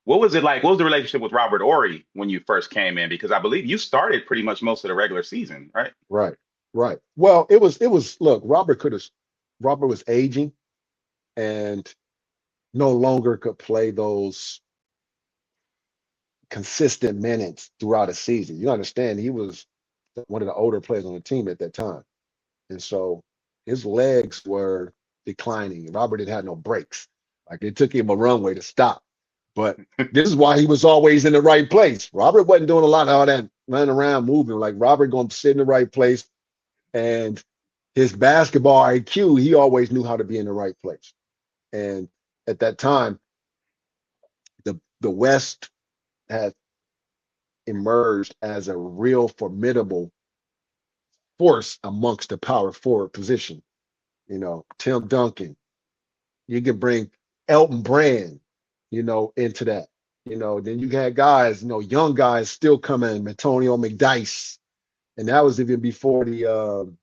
What was it like? What was the relationship with Robert Horry when you first came in? Because I believe you started pretty much most of the regular season, right? Right, right. Well, it was. Look, Robert was aging and no longer could play those consistent minutes throughout a season. You understand? He was one of the older players on the team at that time, and so his legs were declining. Robert had no brakes. Like it took him a runway to stop. But this is why he was always in the right place. Robert wasn't doing a lot of all that running around moving. Like Robert going to sit in the right place, and his basketball IQ, he always knew how to be in the right place. And at that time, the West had emerged as a real formidable force amongst the power forward position. Tim Duncan, you can bring Elton Brand, into that. Then you had guys, young guys still coming, Antonio McDyess. And that was even before the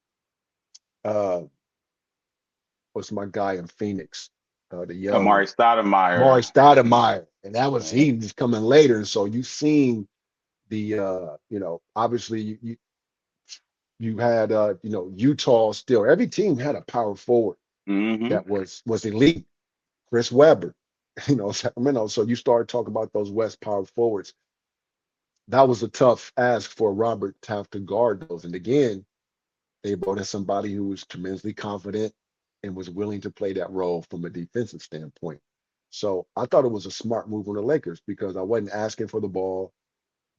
what's my guy in Phoenix? The young Amari Stoudemire. Amari Stoudemire. And that was uh, he was coming later. And so you seen the obviously you had Utah still. Every team had a power forward hmm that was elite. Chris Webber, Sacramento. So you start talking about those West power forwards. That was a tough ask for Robert to have to guard those. And again, they brought in somebody who was tremendously confident and was willing to play that role from a defensive standpoint. So I thought it was a smart move on the Lakers because I wasn't asking for the ball.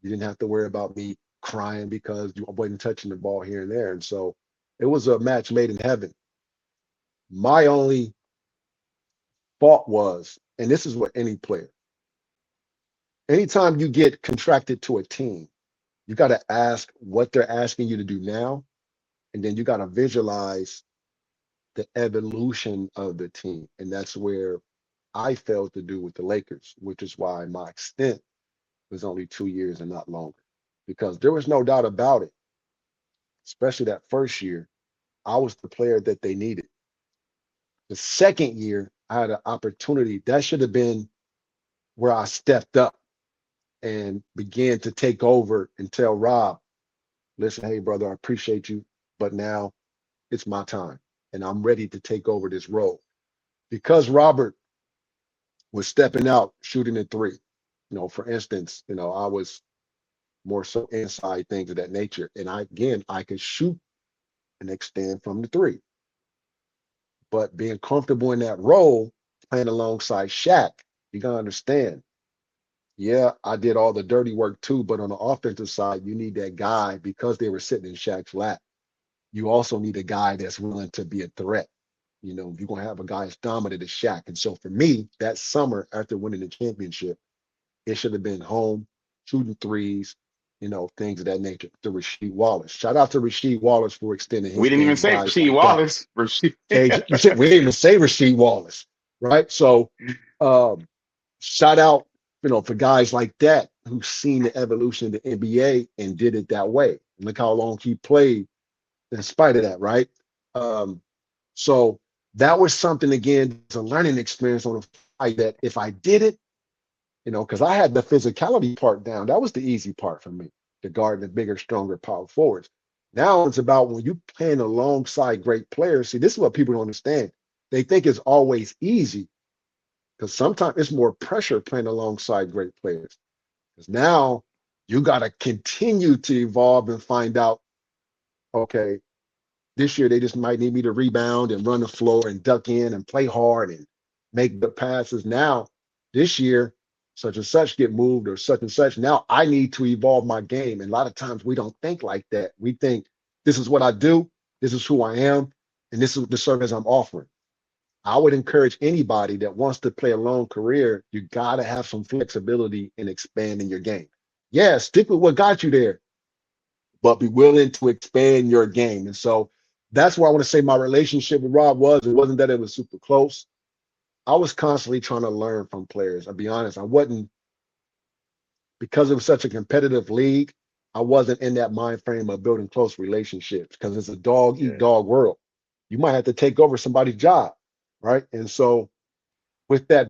You didn't have to worry about me crying because you wasn't touching the ball here and there. And so it was a match made in heaven. My only fault was, and this is what any player, anytime you get contracted to a team, you got to ask what they're asking you to do now. And then you got to visualize the evolution of the team. And that's where I failed to do with the Lakers, which is why my extent was only 2 years and not longer. Because there was no doubt about it, especially that first year, I was the player that they needed. The second year, I had an opportunity. That should have been where I stepped up and began to take over and tell Rob, listen, hey, brother, I appreciate you, but now it's my time and I'm ready to take over this role. Because Robert was stepping out, shooting a three, for instance, I was more so inside things of that nature. And I could shoot and extend from the three. But being comfortable in that role, playing alongside Shaq, you gotta understand. Yeah, I did all the dirty work too, but on the offensive side, you need that guy because they were sitting in Shaq's lap. You also need a guy that's willing to be a threat. You're gonna have a guy as dominant as Shaq. And so for me, that summer after winning the championship, it should have been home, shooting threes, things of that nature. To Rasheed Wallace. Shout out to Rasheed Wallace for extending We his didn't even game, say guys Rasheed like that. Wallace. Rasheed. We didn't even say Rasheed Wallace, right? So um, shout out, for guys like that who've seen the evolution of the NBA and did it that way. Look how long he played in spite of that, right? Um, so that was something again, it's a learning experience on the fly that if I did it, because I had the physicality part down. That was the easy part for me to guard the bigger, stronger power forwards. Now it's about when you playing alongside great players. See, this is what people don't understand. They think it's always easy because sometimes it's more pressure playing alongside great players. Because now you got to continue to evolve and find out, okay, this year they just might need me to rebound and run the floor and duck in and play hard and make the passes. Now, this year, such and such get moved or such and such. Now I need to evolve my game. And a lot of times we don't think like that. We think this is what I do, this is who I am, and this is the service I'm offering. I would encourage anybody that wants to play a long career, you got to have some flexibility in expanding your game. Yeah, stick with what got you there, but be willing to expand your game. And so that's why I want to say my relationship with Rob it wasn't that it was super close. I was constantly trying to learn from players. I'll be honest, I wasn't, because it was such a competitive league, I wasn't in that mind frame of building close relationships because it's a dog eat Yeah. dog world. You might have to take over somebody's job, right? And so with that